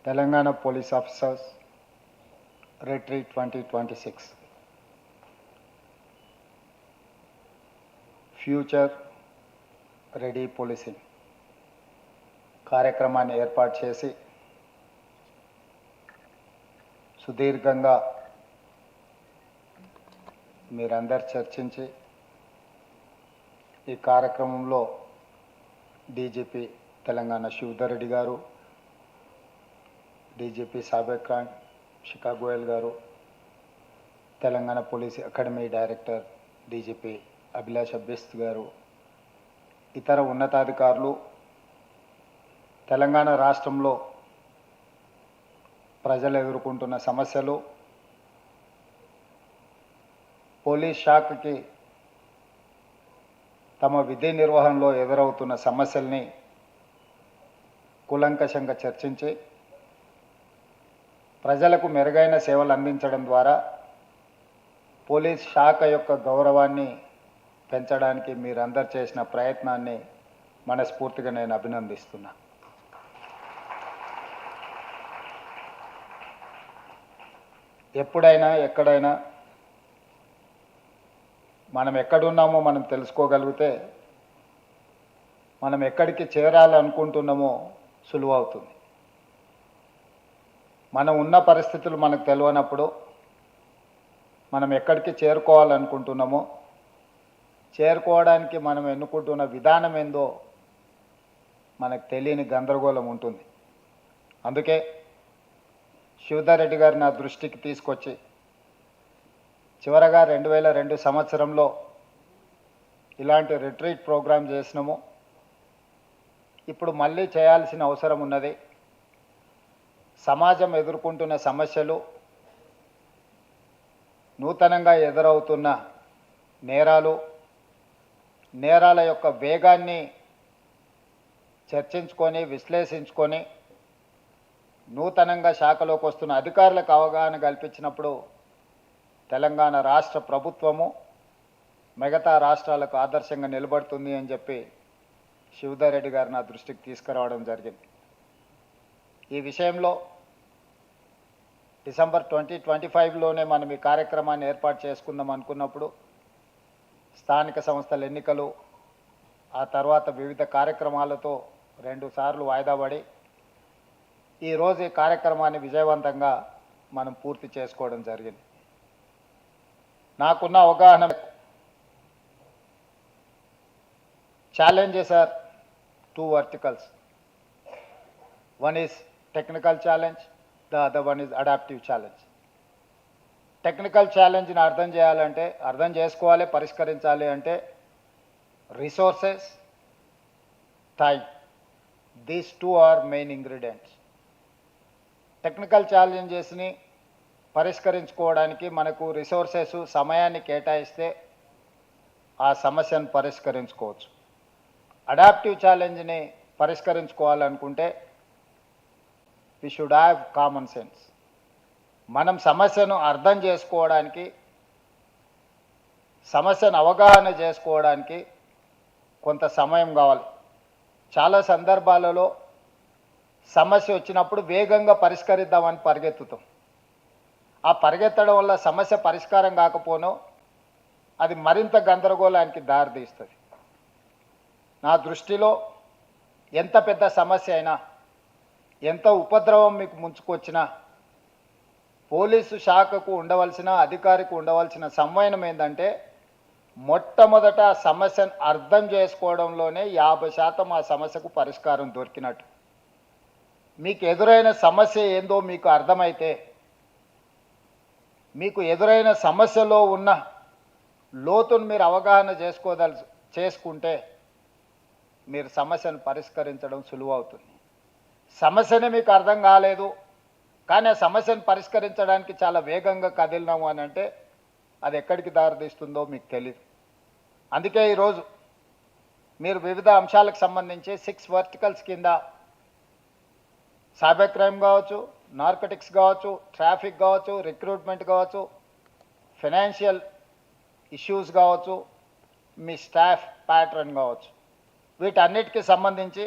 Telangana Police Officers Retreat 2026 future ready policing కార్యక్రమాన్ని ఏర్పాటు చేసి సుదీర్ఘంగా మీరందరు చర్చించి ఈ కార్యక్రమంలో DGP Telangana Shivdhar Reddy garu, DGP Sabik Khan, Shikha Goel garu, Telangana police academy director DGP Abhilash Bisht garu, ఇతర ఉన్నతాధికారులు తెలంగాణ రాష్ట్రంలో ప్రజలు ఎదుర్కొంటున్న సమస్యలు, పోలీస్ శాఖకి తమ విధి నిర్వహణలో ఎదురవుతున్న సమస్యల్ని కూలంకషంగా చర్చించి ప్రజలకు మెరుగైన సేవలు అందించడం ద్వారా పోలీస్ శాఖ యొక్క గౌరవాన్ని పెంచడానికి మీరందరూ చేసిన ప్రయత్నాన్ని మనస్ఫూర్తిగా నేను అభినందిస్తున్నా. ఎప్పుడైనా ఎక్కడైనా మనం ఎక్కడున్నామో మనం తెలుసుకోగలిగితే మనం ఎక్కడికి చేరాలనుకుంటున్నామో సులువు అవుతుంది. మనం ఉన్న పరిస్థితులు మనకు తెలియనప్పుడు మనం ఎక్కడికి చేరుకోవాలనుకుంటున్నామో చేరుకోవడానికి మనం ఎన్నుకుంటున్న విధానం ఏందో మనకు తెలియని గందరగోళం ఉంటుంది. అందుకే శివధర్ రెడ్డి గారు నా దృష్టికి తీసుకొచ్చి చివరగా 2002 సంవత్సరంలో ఇలాంటి రిట్రీట్ ప్రోగ్రాం చేసినాము. ఇప్పుడు మళ్ళీ చేయాల్సిన అవసరం ఉన్నది. సమాజం ఎదుర్కొంటున్న సమస్యలు, నూతనంగా ఎదురవుతున్న నేరాల యొక్క వేగాన్ని చర్చించుకొని విశ్లేషించుకొని నూతనంగా శాఖలోకి వస్తున్న అధికారులకు అవగాహన కల్పించినప్పుడు తెలంగాణ రాష్ట్ర ప్రభుత్వము మిగతా రాష్ట్రాలకు ఆదర్శంగా నిలబడుతుంది అని చెప్పి శివధర్ రెడ్డి గారు నా దృష్టికి తీసుకురావడం జరిగింది. ఈ విషయంలో డిసెంబర్ 2025లోనే మనం ఈ కార్యక్రమాన్ని ఏర్పాటు చేసుకుందాం అనుకున్నప్పుడు స్థానిక సంస్థల ఎన్నికలు, ఆ తర్వాత వివిధ కార్యక్రమాలతో 2 సార్లు వాయిదా పడి ఈరోజు ఈ కార్యక్రమాన్ని విజయవంతంగా మనం పూర్తి చేసుకోవడం జరిగింది. నాకున్న అవగాహన challenges are 2 verticals. One is technical challenge, the other one is adaptive challenge. Technical ఛాలెంజ్ని అర్థం చేసుకోవాలి, పరిష్కరించాలి అంటే resources, time, these 2 are main ingredients. Technical ఛాలెంజెస్ని పరిష్కరించుకోవడానికి మనకు రిసోర్సెస్, సమయాన్ని కేటాయిస్తే ఆ సమస్యను పరిష్కరించుకోవచ్చు. అడాప్టివ్ ఛాలెంజ్ని పరిష్కరించుకోవాలనుకుంటే we should have common sense. మనం సమస్యను అర్థం చేసుకోవడానికి, సమస్యను అవగాహన చేసుకోవడానికి కొంత సమయం కావాలి. చాలా సందర్భాలలో సమస్య వచ్చినప్పుడు వేగంగా పరిష్కరిద్దామని పరిగెత్తుతాం. ఆ పరిగెత్తడం వల్ల సమస్య పరిష్కారం కాకపోనో అది మరింత గందరగోళానికి దారితీస్తుంది. నా దృష్టిలో ఎంత పెద్ద సమస్య అయినా, ఎంత ఉపద్రవం మీకు ముంచుకొచ్చినా పోలీసు శాఖకు ఉండవలసిన, అధికారికి ఉండవలసిన సంవయనం ఏంటంటే మొట్టమొదట ఆ సమస్యను అర్థం చేసుకోవడంలోనే 50% ఆ సమస్యకు పరిష్కారం దొరికినట్టు. మీకు ఎదురైన సమస్య ఏందో మీకు అర్థమైతే, మీకు ఎదురైన సమస్యలో ఉన్న లోతును మీరు అవగాహన చేసుకుంటే మీరు సమస్యను పరిష్కరించడం సులువు అవుతుంది. సమస్యనే మీకు అర్థం కాలేదు కానీ ఆ సమస్యను పరిష్కరించడానికి చాలా వేగంగా కదిలినాము అని అంటే అది ఎక్కడికి దారితీస్తుందో మీకు తెలియదు. అందుకే ఈరోజు మీరు వివిధ అంశాలకు సంబంధించి 6 వర్టికల్స్ కింద సైబర్ క్రైమ్ కావచ్చు, నార్కోటిక్స్ కావచ్చు, ట్రాఫిక్ కావచ్చు, రిక్రూట్మెంట్ కావచ్చు, ఫైనాన్షియల్ ఇష్యూస్ కావచ్చు, మీ స్టాఫ్ ప్యాటర్న్ కావచ్చు, వీటన్నిటికీ సంబంధించి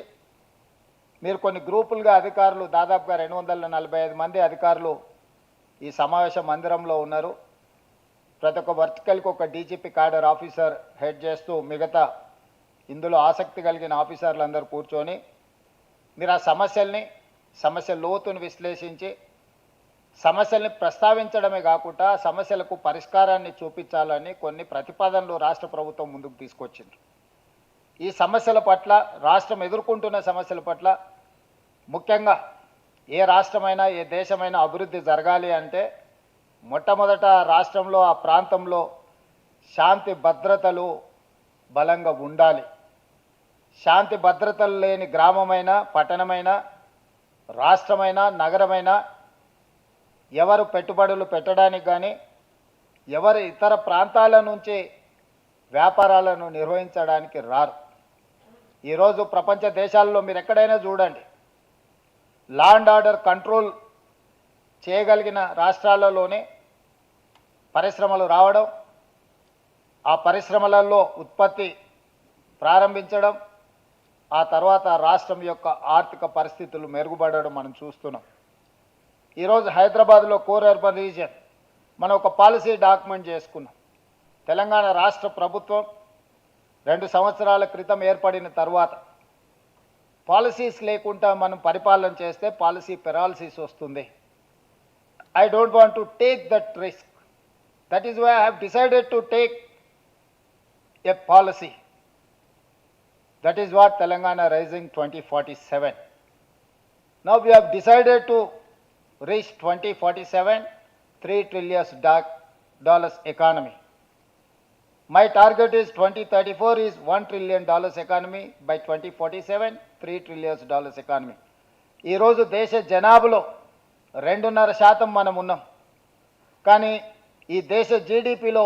మీరు కొన్ని గ్రూపులుగా అధికారులు దాదాపుగా 245 మంది అధికారులు ఈ సమావేశ మందిరంలో ఉన్నారు. ప్రతి ఒక్క వర్టికల్కి ఒక డీజీపీ క్యాడర్ ఆఫీసర్ హెడ్ చేస్తూ మిగతా ఇందులో ఆసక్తి కలిగిన ఆఫీసర్లందరూ కూర్చొని మీరు ఆ సమస్య లోతును విశ్లేషించి సమస్యల్ని ప్రస్తావించడమే కాకుండా సమస్యలకు పరిష్కారాన్ని చూపించాలని కొన్ని ప్రతిపాదనలు రాష్ట్ర ప్రభుత్వం ముందుకు తీసుకొచ్చింది. ఈ సమస్యల పట్ల రాష్ట్రం ఎదుర్కొంటున్న సమస్యల పట్ల ముఖ్యంగా ఏ రాష్ట్రమైనా ఏ దేశమైనా అభివృద్ధి జరగాలి అంటే మొట్టమొదట రాష్ట్రంలో ఆ ప్రాంతంలో శాంతి భద్రతలు బలంగా ఉండాలి. శాంతి భద్రతలు లేని గ్రామమైనా పట్టణమైనా రాష్ట్రమైనా నగరమైనా ఎవరు పెట్టుబడులు పెట్టడానికి కానీ ఎవరు ఇతర ప్రాంతాల నుంచి వ్యాపారాలను నిర్వహించడానికి రారు. ఈరోజు ప్రపంచ దేశాల్లో మీరు ఎక్కడైనా చూడండి, లా అండ్ ఆర్డర్ కంట్రోల్ చేయగలిగిన రాష్ట్రాలలోనే పరిశ్రమలు రావడం, ఆ పరిశ్రమలలో ఉత్పత్తి ప్రారంభించడం, ఆ తర్వాత రాష్ట్రం యొక్క ఆర్థిక పరిస్థితులు మెరుగుపడడం మనం చూస్తున్నాం. ఈరోజు హైదరాబాద్లో కోర్ అర్బన్ రీజియన్ మనం ఒక పాలసీ డాక్యుమెంట్ చేసుకున్నాం. తెలంగాణ రాష్ట్ర ప్రభుత్వం 2 సంవత్సరాల క్రితం ఏర్పడిన తర్వాత పాలసీస్ లేకుండా మనం పరిపాలన చేస్తే పాలసీ పెరాలసిస్ వస్తుంది. I don't want to take that risk. That is why I have decided to take a policy. That is what Telangana Rising 2047. Now we have decided to reach 2047, $3 trillion economy. My target is 2034 is $1 trillion economy. By 2047, $3 trillion economy. ఈ రోజు దేశ జనాభాలో 2.5% మనం ఉన్నాం. కానీ ఈ దేశ జీడిపిలో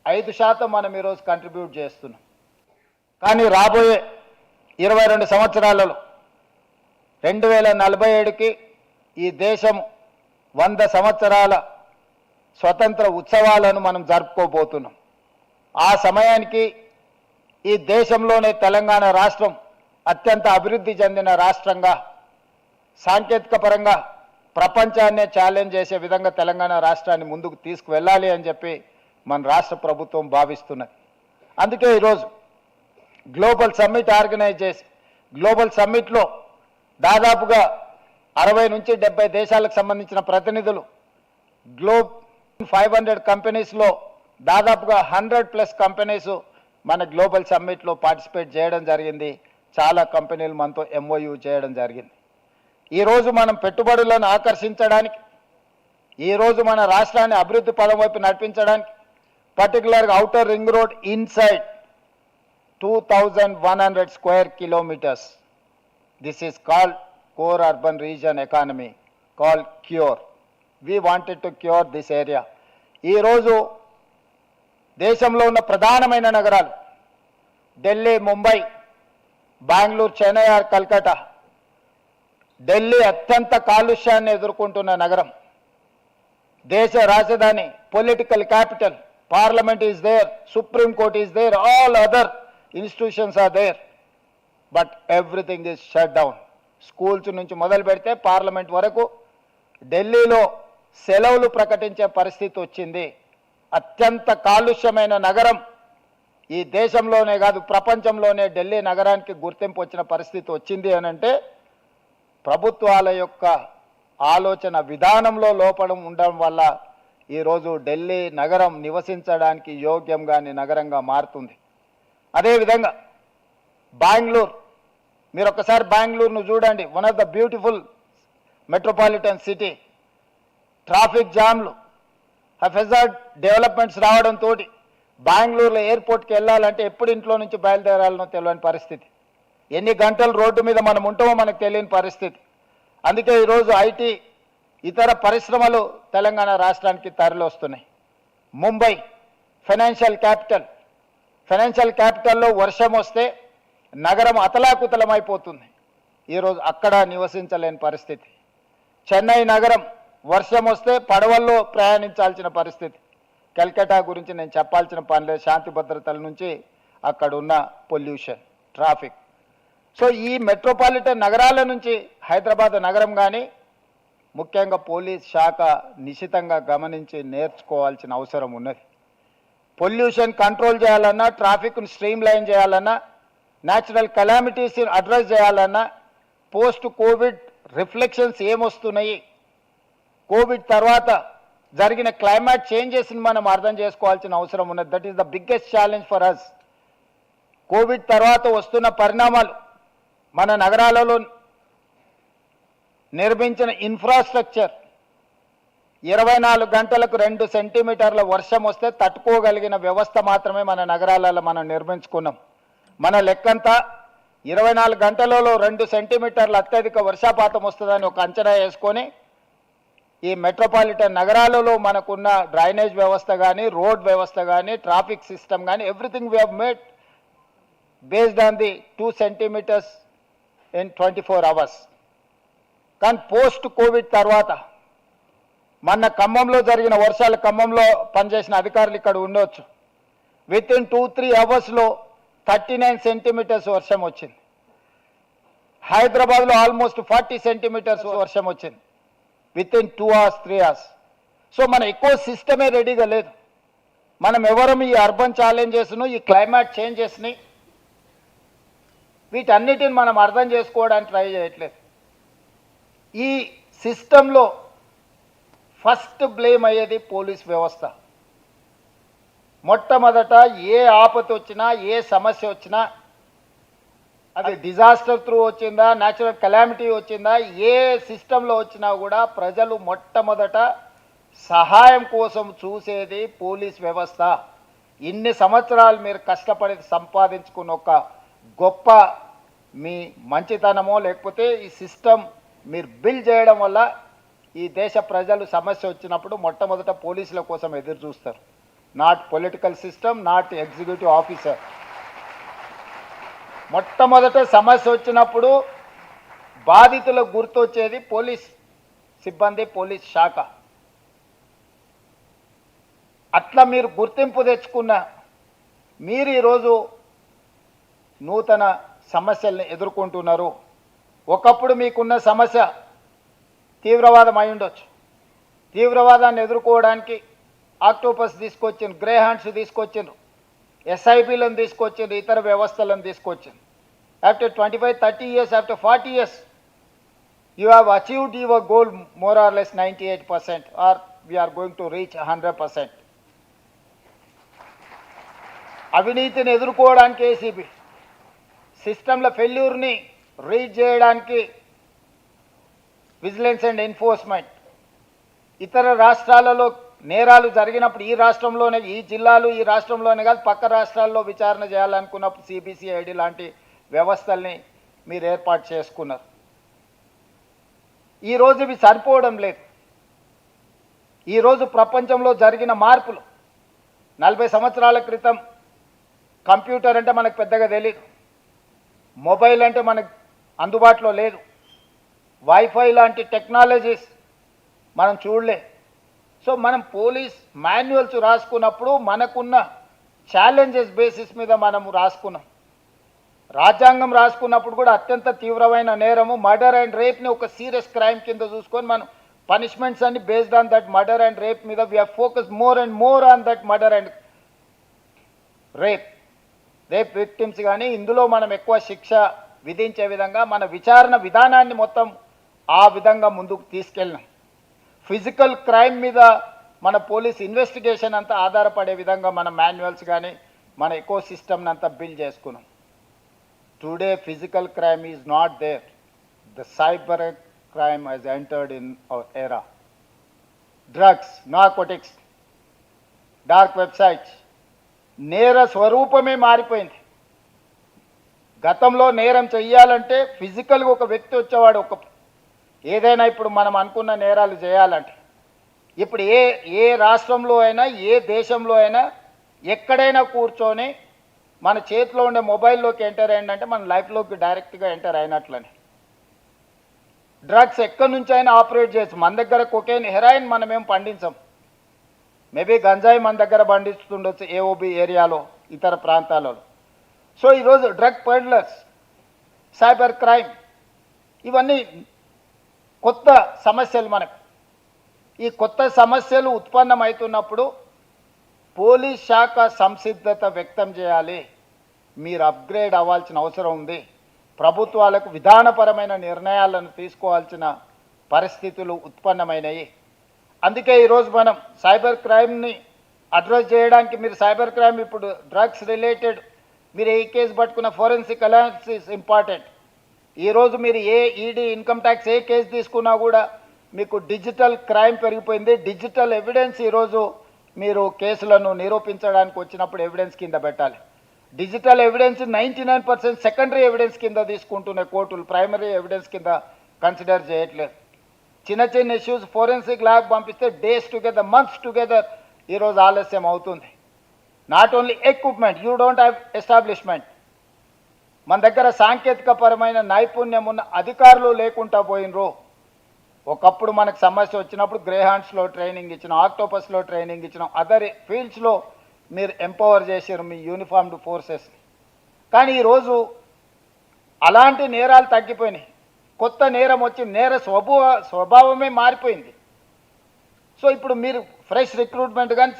5% మనం ఈరోజు కంట్రిబ్యూట్ చేస్తున్నాం. కానీ రాబోయే 22 సంవత్సరాలలో 2047కి ఈ దేశం 100 సంవత్సరాల స్వతంత్ర ఉత్సవాలను మనం జరుపుకోబోతున్నాం. ఆ సమయానికి ఈ దేశంలోనే తెలంగాణ రాష్ట్రం అత్యంత అభివృద్ధి చెందిన రాష్ట్రంగా, సాంకేతిక పరంగా ప్రపంచాన్నే ఛాలెంజ్ చేసే విధంగా తెలంగాణ రాష్ట్రాన్ని ముందుకు తీసుకువెళ్ళాలి అని చెప్పి మన రాష్ట్ర ప్రభుత్వం భావిస్తున్నది. అందుకే ఈరోజు గ్లోబల్ సమ్మిట్ ఆర్గనైజ్ చేసి, గ్లోబల్ సమ్మిట్లో దాదాపుగా 60 నుంచి 70 దేశాలకు సంబంధించిన ప్రతినిధులు, గ్లోబ్ 500 కంపెనీస్లో దాదాపుగా 100+ కంపెనీస్ మన గ్లోబల్ సమ్మిట్లో పార్టిసిపేట్ చేయడం జరిగింది. చాలా కంపెనీలు మనతో MOU చేయడం జరిగింది. ఈరోజు మనం పెట్టుబడులను ఆకర్షించడానికి, ఈరోజు మన రాష్ట్రాన్ని అభివృద్ధి పదం వైపు నడిపించడానికి, పర్టికులర్గా outer ring road inside 2100 square kilometers. This is called core urban region economy, called CURE. We wanted to cure this area. ఈరోజు దేశంలో ఉన్న ప్రధానమైన నగరాలు ఢిల్లీ, ముంబై, బెంగళూరు, చెన్నై ఆర్ కల్కటా. ఢిల్లీ అత్యంత కాలుష్యాన్ని ఎదుర్కొంటున్న నగరం, దేశ రాజధాని, political capital, parliament is there, supreme court is there, all other institutions are there, but everything is shut down. Schools నుంచి మొదలు పెడితే పార్లమెంట్ వరకు ఢిల్లీలో సెలవులు ప్రకటించే పరిస్థితి వచ్చింది. అత్యంత కాలుష్యమైన నగరం ఈ దేశంలోనే కాదు ప్రపంచంలోనే ఢిల్లీ నగరానికి గుర్తింపు వచ్చిన పరిస్థితి వచ్చింది అని అంటే ప్రభుత్వాల యొక్క ఆలోచన విధానంలో లోపం ఉండడం వల్ల ఈరోజు ఢిల్లీ నగరం నివసించడానికి యోగ్యం కాని నగరంగా మారుతుంది. అదేవిధంగా బెంగళూరు, మీరు ఒకసారి బెంగళూరును చూడండి, one of the beautiful metropolitan city. Traffic జామ్లు, హెజార్డ్ డెవలప్మెంట్స్ రావడంతో బెంగళూరులో ఎయిర్పోర్ట్కి వెళ్ళాలంటే ఎప్పుడు ఇంట్లో నుంచి బయలుదేరాలనో తెలియని పరిస్థితి, ఎన్ని గంటలు రోడ్డు మీద మనం ఉంటామో మనకు తెలియని పరిస్థితి. అందుకే ఈరోజు ఐటీ ఇతర పరిశ్రమలు తెలంగాణ రాష్ట్రానికి తరలి వస్తున్నాయి. ముంబై ఫైనాన్షియల్ క్యాపిటల్, ఫైనాన్షియల్ క్యాపిటల్లో వర్షం వస్తే నగరం అతలాకుతలమైపోతుంది. ఈరోజు అక్కడ నివసించలేని పరిస్థితి. చెన్నై నగరం వర్షం వస్తే పడవల్లో ప్రయాణించాల్సిన పరిస్థితి. కల్కటా గురించి నేను చెప్పాల్సిన పని లేదు, శాంతి భద్రతల నుంచి అక్కడ ఉన్న పొల్యూషన్, ట్రాఫిక్. సో ఈ మెట్రోపాలిటన్ నగరాల నుంచి హైదరాబాద్ నగరం కానీ ముఖ్యంగా పోలీస్ శాఖ నిశితంగా గమనించి నేర్చుకోవాల్సిన అవసరం ఉన్నది. పొల్యూషన్ కంట్రోల్ చేయాలన్నా, ట్రాఫిక్ను స్ట్రీమ్ లైన్ చేయాలన్నా, న్యాచురల్ కెలామిటీస్ని అడ్రస్ చేయాలన్నా, పోస్ట్ కోవిడ్ రిఫ్లెక్షన్స్ ఏమొస్తున్నాయి, కోవిడ్ తర్వాత జరిగిన క్లైమేట్ చేంజెస్ని మనం అర్థం చేసుకోవాల్సిన అవసరం ఉన్నది. That is the biggest challenge for us. Covid తర్వాత వస్తున్న పరిణామాలు, మన నగరాలలో నిర్మించిన ఇన్ఫ్రాస్ట్రక్చర్, 24 గంటలకు 2 సెంటీమీటర్ల వర్షం వస్తే తట్టుకోగలిగిన వ్యవస్థ మాత్రమే మన నగరాలలో మనం నిర్మించుకున్నాం. మన లెక్కంతా 24 గంటలలో 2 సెంటీమీటర్ల అత్యధిక వర్షపాతం వస్తుందని ఒక అంచనా వేసుకొని ఈ మెట్రోపాలిటన్ నగరాలలో మనకున్న డ్రైనేజ్ వ్యవస్థ కానీ, రోడ్ వ్యవస్థ కానీ, ట్రాఫిక్ సిస్టమ్ కానీ, everything we have made based on the 2 centimetres in 24 hours. కానీ పోస్ట్ కోవిడ్ తర్వాత మొన్న ఖమ్మంలో జరిగిన వర్షాలు, ఖమ్మంలో పనిచేసిన అధికారులు ఇక్కడ ఉండవచ్చు, విత్ ఇన్ 2-3 అవర్స్లో 39 సెంటీమీటర్స్ వర్షం వచ్చింది. హైదరాబాద్లో ఆల్మోస్ట్ 40 సెంటీమీటర్స్ వర్షం వచ్చింది with in 2 hours 3 hours. So మన ఎకో సిస్టమే రెడీగా లేదు. మనం ఎవరం ఈ అర్బన్ ఛాలెంజెస్ను, ఈ క్లైమేట్ చేంజెస్ని, వీటన్నిటిని మనం అర్థం చేసుకోవడానికి ట్రై చేయట్లేదు. ఈ సిస్టంలో ఫస్ట్ బ్లేమ్ అయ్యేది పోలీస్ వ్యవస్థ. మొట్టమొదట ఏ ఆపద వచ్చినా, ఏ సమస్య వచ్చినా, అది డిజాస్టర్ త్రూ వచ్చిందా, న్యాచురల్ కెలామిటీ వచ్చిందా, ఏ సిస్టంలో వచ్చినా కూడా ప్రజలు మొట్టమొదట సహాయం కోసం చూసేది పోలీస్ వ్యవస్థ. ఇన్ని సంవత్సరాలు మీరు కష్టపడి సంపాదించుకున్న ఒక గొప్ప మీ మంచితనమో లేకపోతే ఈ సిస్టమ్ మీరు బిల్డ్ చేయడం వల్ల ఈ దేశ ప్రజలు సమస్య వచ్చినప్పుడు మొట్టమొదట పోలీసుల కోసం ఎదురు చూస్తారు. Not political system, not executive officer. మొట్టమొదట సమస్య వచ్చినప్పుడు బాధితులకు గుర్తొచ్చేది పోలీస్ సిబ్బంది, పోలీస్ శాఖ. అట్లా మీరు గుర్తింపు తెచ్చుకున్న మీరు ఈరోజు నూతన సమస్యల్ని ఎదుర్కొంటున్నారు. ఒకప్పుడు మీకున్న సమస్య తీవ్రవాదం అయి ఉండొచ్చు. తీవ్రవాదాన్ని ఎదుర్కోవడానికి ఆక్టోపస్ తీసుకొచ్చిండ్రు, గ్రే హ్యాండ్స్ తీసుకొచ్చిండ్రు, ఎస్ఐబీలను తీసుకొచ్చిండ్రు, ఇతర వ్యవస్థలను తీసుకొచ్చిండ్రు. After 25-30 years, after 40 years, you have achieved your goal more or less 98%, or we are going to reach 100%. అవినీతిని ఎదుర్కోవడానికి ఏసీబీ, సిస్టంల ఫెయిల్యూర్ని రీచ్ చేయడానికి విజిలెన్స్ అండ్ ఎన్ఫోర్స్మెంట్, ఇతర రాష్ట్రాలలో నేరాలు జరిగినప్పుడు ఈ రాష్ట్రంలోనే, ఈ జిల్లాలు ఈ రాష్ట్రంలోనే కాదు పక్క రాష్ట్రాల్లో విచారణ చేయాలనుకున్నప్పుడు సిబిసిఐడి లాంటి వ్యవస్థల్ని మీరు ఏర్పాటు చేసుకున్నారు. ఈరోజు ఇవి సరిపోవడం లేదు. ఈరోజు ప్రపంచంలో జరిగిన మార్పులు, 40 సంవత్సరాల క్రితం కంప్యూటర్ అంటే మనకు పెద్దగా తెలియదు, మొబైల్ అంటే మనకు అందుబాటులో లేదు, వైఫై లాంటి టెక్నాలజీస్ మనం చూడలే. సో మనం పోలీస్ మాన్యువల్స్ రాసుకున్నప్పుడు మనకున్న ఛాలెంజెస్ బేసిస్ మీద మనం రాసుకున్నాం. రాజ్యాంగం రాసుకున్నప్పుడు కూడా అత్యంత తీవ్రమైన నేరము మర్డర్ అండ్ రేప్ని ఒక సీరియస్ క్రైమ్ కింద చూసుకొని మనం పనిష్మెంట్స్ అన్ని based on that murder and rape మీద we have focus more and more on that murder and rape victims. కానీ ఇందులో మనం ఎక్కువ శిక్ష విధించే విధంగా మన విచారణ విధానాన్ని మొత్తం ఆ విధంగా ముందుకు తీసుకెళ్ళినాం. ఫిజికల్ క్రైమ్ మీద మన పోలీస్ ఇన్వెస్టిగేషన్ అంతా ఆధారపడే విధంగా మన మాన్యువల్స్ కానీ మన ఎకో సిస్టమ్ని అంతా బిల్డ్ చేసుకున్నాం. Today physical crime is not there. The cyber crime has entered in our era. Drugs, narcotics, dark websites, నేర స్వరూపమే మారిపోయింది. గతంలో నేరం చెయ్యాలంటే ఫిజికల్గా ఒక వ్యక్తి వచ్చేవాడు, ఒక ఏదైనా ఇప్పుడు మనం అనుకున్న నేరాలు చేయాలంటే. ఇప్పుడు ఏ రాష్ట్రంలో అయినా, ఏ దేశంలో అయినా, ఎక్కడైనా కూర్చొని మన చేతిలో ఉండే మొబైల్లోకి ఎంటర్ అయ్యిందంటే మన లైఫ్లోకి డైరెక్ట్గా ఎంటర్ అయినట్లని. డ్రగ్స్ ఎక్కడి నుంచి అయినా ఆపరేట్ చేయొచ్చు. మన దగ్గర కొకైన్, హెరాయిన్ మనమేం పండించాం. మేబీ గంజాయి మన దగ్గర పండిస్తుండొచ్చు ఏఓబి ఏరియాలో, ఇతర ప్రాంతాలలో. సో ఈరోజు డ్రగ్ పెడ్లర్స్ సైబర్ క్రైమ్, ఇవన్నీ కొత్త సమస్యలు మనకు. ఈ కొత్త సమస్యలు ఉత్పన్నమవుతున్నప్పుడు పోలీస్ శాఖ సంసిద్ధత వ్యక్తం చేయాలి. మీరు అప్గ్రేడ్ అవ్వాల్సిన అవసరం ఉంది. ప్రభుత్వాలకు విధానపరమైన నిర్ణయాలను తీసుకోవాల్సిన పరిస్థితులు ఉత్పన్నమైనవి. అందుకే ఈరోజు మనం సైబర్ క్రైమ్ని అడ్రస్ చేయడానికి, మీరు సైబర్ క్రైమ్ ఇప్పుడు డ్రగ్స్ రిలేటెడ్ మీరు ఏ కేసు పట్టుకున్న ఫోరెన్సిక్ అనాలిసిస్ ఇంపార్టెంట్. ఈరోజు మీరు ఏ ఈడీ, ఇన్కమ్ ట్యాక్స్ ఏ కేసు తీసుకున్నా కూడా మీకు డిజిటల్ క్రైమ్ పెరిగిపోయింది. డిజిటల్ ఎవిడెన్స్ ఈరోజు మీరు కేసులను నిరూపించడానికి వచ్చినప్పుడు ఎవిడెన్స్ కింద పెట్టాలి. డిజిటల్ ఎవిడెన్స్ 99% సెకండరీ ఎవిడెన్స్ కింద తీసుకుంటున్నాయి కోర్టులు, ప్రైమరీ ఎవిడెన్స్ కింద కన్సిడర్ చేయట్లేదు. చిన్న చిన్న ఇష్యూస్ ఫోరెన్సిక్ ల్యాబ్ పంపిస్తే డేస్ టుగెదర్, మంత్స్ టుగెదర్ ఈరోజు ఆలస్యం అవుతుంది. Not only equipment, you don't have establishment. మన దగ్గర సాంకేతికపరమైన నైపుణ్యం ఉన్న అధికారులు లేకుండా పోయినరు. ఒకప్పుడు మనకు సమస్య వచ్చినప్పుడు గ్రేహాండ్స్లో ట్రైనింగ్ ఇచ్చినాం, ఆక్టోపస్లో ట్రైనింగ్ ఇచ్చినాం, అదర్ ఫీల్డ్స్లో మీరు ఎంపవర్ చేశారు మీ యూనిఫామ్డ్ ఫోర్సెస్ని. కానీ ఈరోజు అలాంటి నేరాలు తగ్గిపోయినాయి. కొత్త నేరం వచ్చి నేర స్వభావమే మారిపోయింది. సో ఇప్పుడు మీరు ఫ్రెష్ రిక్రూట్మెంట్ కానీ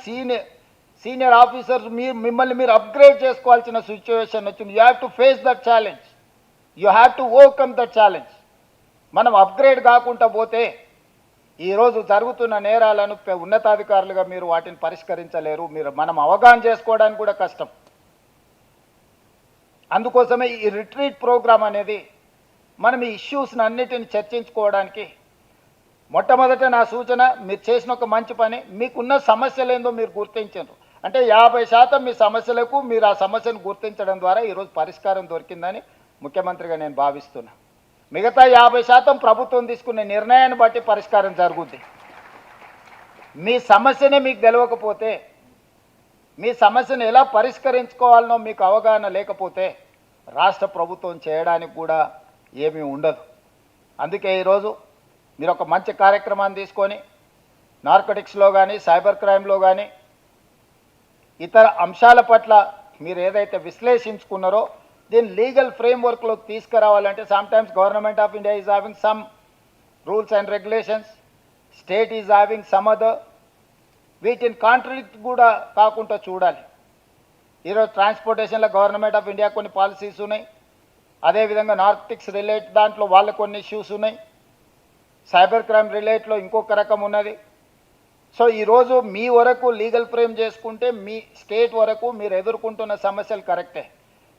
సీనియర్ ఆఫీసర్స్ మిమ్మల్ని మీరు అప్గ్రేడ్ చేసుకోవాల్సిన సిచ్యువేషన్ వచ్చింది. You have to face that challenge, you have to overcome that challenge. మనం అప్గ్రేడ్ కాకుండా పోతే ఈరోజు జరుగుతున్న నేరాలను ఉన్నతాధికారులుగా మీరు వాటిని పరిష్కరించలేరు. మనం అవగాహన చేసుకోవడానికి కూడా కష్టం. అందుకోసమే ఈ రిట్రీట్ ప్రోగ్రామ్ అనేది మనం ఈ ఇష్యూస్ని అన్నిటిని చర్చించుకోవడానికి మొట్టమొదట నా సూచన, మీరు చేసిన ఒక మంచి పని, మీకున్న సమస్యలు ఏందో మీరు గుర్తించారు. అంటే 50% మీ సమస్యలకు మీరు ఆ సమస్యను గుర్తించడం ద్వారా ఈరోజు పరిష్కారం దొరికిందని ముఖ్యమంత్రిగా నేను భావిస్తున్నా. మిగతా 50% ప్రభుత్వం తీసుకునే నిర్ణయాన్ని బట్టి పరిష్కారం జరుగుద్ది. మీ సమస్యనే మీకు తెలియకపోతే, మీ సమస్యను ఎలా పరిష్కరించుకోవాలనో మీకు అవగాహన లేకపోతే రాష్ట్ర ప్రభుత్వం చేయడానికి కూడా ఏమీ ఉండదు. అందుకే ఈరోజు మీరు ఒక మంచి కార్యక్రమాన్ని తీసుకొని నార్కోటిక్స్లో కానీ సైబర్ క్రైమ్లో కానీ ఇతర అంశాల పట్ల మీరు ఏదైతే విశ్లేషించుకున్నారో దీన్ని లీగల్ ఫ్రేమ్వర్క్లోకి తీసుకురావాలంటే sometimes government of India is having some rules and regulations, state is having some other. వీటిని కాంట్రడిక్ట్ కూడా కాకుండా చూడాలి. ఈరోజు ట్రాన్స్పోర్టేషన్లో గవర్నమెంట్ ఆఫ్ ఇండియా కొన్ని పాలసీస్ ఉన్నాయి, అదేవిధంగా నార్కోటిక్స్ రిలేట్ దాంట్లో వాళ్ళ కొన్ని ఇష్యూస్ ఉన్నాయి, సైబర్ క్రైమ్ రిలేట్లో ఇంకొక రకం ఉన్నది. సో ఈరోజు మీ వరకు లీగల్ ఫ్రేమ్ చేసుకుంటే మీ స్టేట్ వరకు మీరు ఎదుర్కొంటున్న సమస్యలు కరెక్టే.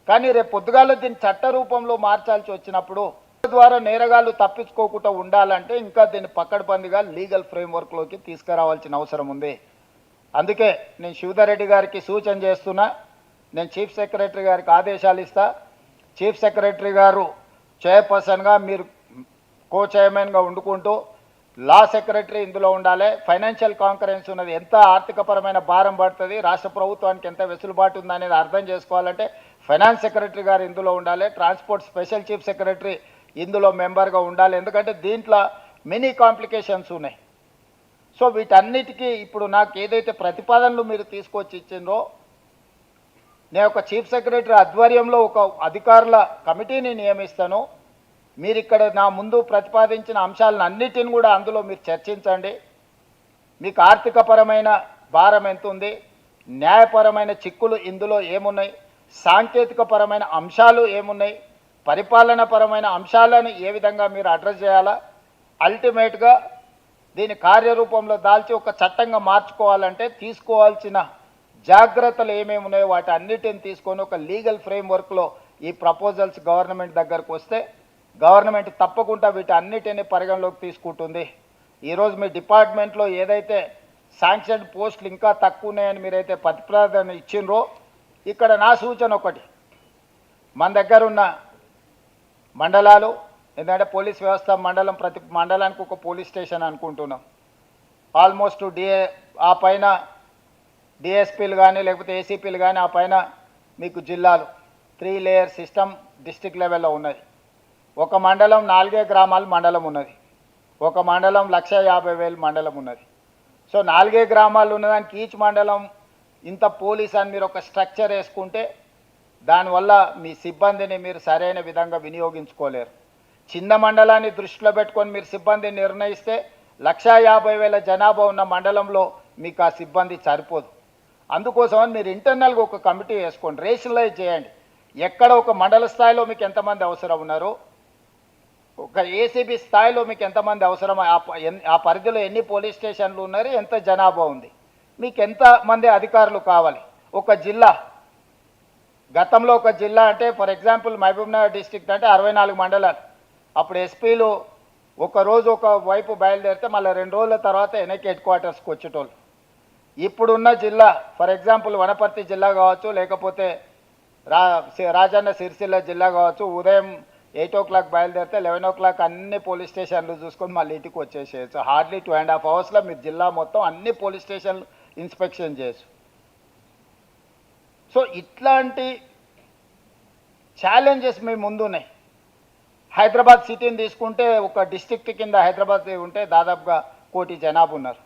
కానీ రేపు పొద్దుగాల దీన్ని చట్ట రూపంలో మార్చాల్సి వచ్చినప్పుడు ద్వారా నేరగాళ్ళు తప్పించుకోకుండా ఉండాలంటే ఇంకా దీన్ని పక్కడబందిగా లీగల్ ఫ్రేమ్వర్క్లోకి తీసుకురావాల్సిన అవసరం ఉంది. అందుకే నేను శివధర్ రెడ్డి గారికి సూచన చేస్తున్నా, నేను చీఫ్ సెక్రటరీ గారికి ఆదేశాలు ఇస్తా. చీఫ్ సెక్రటరీ గారు చైర్పర్సన్గా, మీరు కో చైర్మన్గా వండుకుంటూ, లా సెక్రటరీ ఇందులో ఉండాలి. ఫైనాన్షియల్ కాంకరెన్స్ ఉన్నది, ఎంత ఆర్థికపరమైన భారం పడుతుంది, రాష్ట్ర ప్రభుత్వానికి ఎంత వెసులుబాటు ఉందనేది అర్థం చేసుకోవాలంటే ఫైనాన్స్ సెక్రటరీ గారు ఇందులో ఉండాలి. ట్రాన్స్పోర్ట్ స్పెషల్ చీఫ్ సెక్రటరీ ఇందులో మెంబర్గా ఉండాలి. ఎందుకంటే దీంట్లో మెనీ కాంప్లికేషన్స్ ఉన్నాయి. సో వీటన్నిటికీ ఇప్పుడు నాకు ఏదైతే ప్రతిపాదనలు మీరు తీసుకొచ్చి ఇచ్చిందో, నేను ఒక చీఫ్ సెక్రటరీ ఆధ్వర్యంలో ఒక అధికారుల కమిటీని నియమిస్తాను. మీరు ఇక్కడ నా ముందు ప్రతిపాదించిన అంశాలను అన్నిటిని కూడా అందులో మీరు చర్చించండి. మీకు ఆర్థికపరమైన భారం ఎంత ఉంది, న్యాయపరమైన చిక్కులు ఇందులో ఏమున్నాయి, సాంకేతికపరమైన అంశాలు ఏమున్నాయి, పరిపాలనపరమైన అంశాలను ఏ విధంగా మీరు అడ్రస్ చేయాలా, అల్టిమేట్గా దీని కార్యరూపంలో దాల్చి ఒక చట్టంగా మార్చుకోవాలంటే తీసుకోవాల్సిన జాగ్రత్తలు ఏమేమి ఉన్నాయో వాటి అన్నిటిని తీసుకొని ఒక లీగల్ ఫ్రేమ్వర్క్లో ఈ ప్రపోజల్స్ గవర్నమెంట్ దగ్గరకు వస్తే గవర్నమెంట్ తప్పకుండా వీటి అన్నిటినీ పరిగణలోకి తీసుకుంటుంది. ఈరోజు మీ డిపార్ట్మెంట్లో ఏదైతే శాంక్షన్ పోస్టులు ఇంకా తక్కువ ఉన్నాయని మీరైతే ప్రతిపాదన ఇచ్చిండ్రో, ఇక్కడ నా సూచన ఒకటి, మన దగ్గర ఉన్న మండలాలు, ఎందుకంటే పోలీస్ వ్యవస్థ మండలం, ప్రతి మండలానికి ఒక పోలీస్ స్టేషన్ అనుకుంటున్నాం. ఆల్మోస్ట్ ఆ పైన డిఎస్పీలు కానీ లేకపోతే ఏసీపీలు కానీ, ఆ పైన మీకు జిల్లాలు, 3 లేయర్ సిస్టమ్ డిస్ట్రిక్ట్ లెవెల్లో ఉన్నది. ఒక మండలం 4 గ్రామాల మండలం ఉన్నది, ఒక మండలం 1,50,000 మండలం ఉన్నది. సో 4 గ్రామాలు ఉన్నదానికి ఈచ్ మండలం ఇంత పోలీస్ అని మీరు ఒక స్ట్రక్చర్ వేసుకుంటే దానివల్ల మీ సిబ్బందిని మీరు సరైన విధంగా వినియోగించుకోలేరు. చిన్న మండలాన్ని దృష్టిలో పెట్టుకొని మీరు సిబ్బందిని నిర్ణయిస్తే 1,50,000 జనాభా ఉన్న మండలంలో మీకు ఆ సిబ్బంది సరిపోదు. అందుకోసమని మీరు ఇంటర్నల్గా ఒక కమిటీ వేసుకోండి, రేషనలైజ్ చేయండి. ఎక్కడ ఒక మండల స్థాయిలో మీకు ఎంతమంది అవసరం ఉన్నారో, ఒక ఏసీబీ స్థాయిలో మీకు ఎంతమంది అవసరం, ఆ పరిధిలో ఎన్ని పోలీస్ స్టేషన్లు ఉన్నారు, ఎంత జనాభా ఉంది, మీకు ఎంతమంది అధికారులు కావాలి. ఒక జిల్లా, గతంలో ఒక జిల్లా అంటే ఫర్ ఎగ్జాంపుల్ మహబూబ్నగర్ డిస్ట్రిక్ట్ అంటే 64 మండలాలు. అప్పుడు ఎస్పీలు ఒకరోజు ఒక వైపు బయలుదేరితే మళ్ళీ 2 రోజుల తర్వాత వెనక్కి హెడ్ క్వార్టర్స్కి వచ్చేటోళ్ళు. ఇప్పుడున్న జిల్లా ఫర్ ఎగ్జాంపుల్ వనపర్తి జిల్లా కావచ్చు, లేకపోతే రాజన్న సిరిసిల్ల జిల్లా కావచ్చు, ఉదయం 8 o'clock బయలుదేరితే 11 o'clock అన్ని పోలీస్ స్టేషన్లు చూసుకొని మళ్ళీ ఇంటికి వచ్చేసేయచ్చు. హార్డ్లీ 2.5 hours మీరు జిల్లా మొత్తం అన్ని పోలీస్ స్టేషన్లు ఇన్స్పెక్షన్ చేయొచ్చు. సో ఇట్లాంటి ఛాలెంజెస్ మీ ముందున్నాయి. హైదరాబాద్ సిటీని తీసుకుంటే ఒక డిస్ట్రిక్ట్ కింద హైదరాబాద్ ఉంటే దాదాపుగా 1 కోటి జనాభా ఉన్నారు.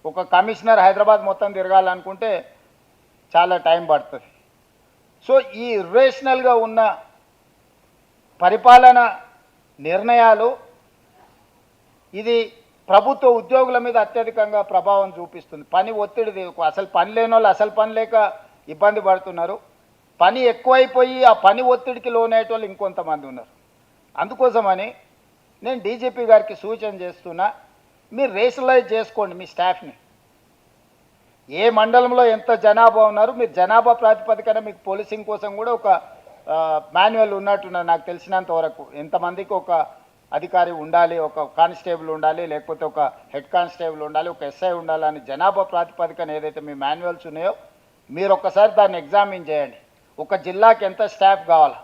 ఒక కమిషనర్ హైదరాబాద్ మొత్తం తిరగాలనుకుంటే చాలా టైం పడుతుంది. సో ఈ ఇర్రేషనల్గా ఉన్న పరిపాలన నిర్ణయాలు ఇది ప్రభుత్వ ఉద్యోగుల మీద అత్యధికంగా ప్రభావం చూపిస్తుంది. పని ఒత్తిడి, అసలు పని లేని వాళ్ళు అసలు పని లేక ఇబ్బంది పడుతున్నారు. పని ఎక్కువైపోయి ఆ పని ఒత్తిడికి లోనయ్యేటోళ్ళు ఇంకొంతమంది ఉన్నారు. అందుకోసమని నేను డీజీపీ గారికి సూచన చేస్తున్నా, మీరు రేషనలైజ్ చేసుకోండి మీ స్టాఫ్ని. ఏ మండలంలో ఎంత జనాభా ఉన్నారు, మీరు జనాభా ప్రాతిపదికన మీకు పోలీసింగ్ కోసం కూడా ఒక మాన్యువల్ ఉన్నట్టున్నారు నాకు తెలిసినంత వరకు. ఎంతమందికి ఒక అధికారి ఉండాలి, ఒక కానిస్టేబుల్ ఉండాలి, లేకపోతే ఒక హెడ్ కానిస్టేబుల్ ఉండాలి, ఒక ఎస్ఐ ఉండాలని జనాభా ప్రాతిపదికన ఏదైతే మీ మాన్యువల్స్ ఉన్నాయో మీరు ఒక్కసారి దాన్ని ఎగ్జామిన్ చేయండి. ఒక జిల్లాకి ఎంత స్టాఫ్ కావాలా.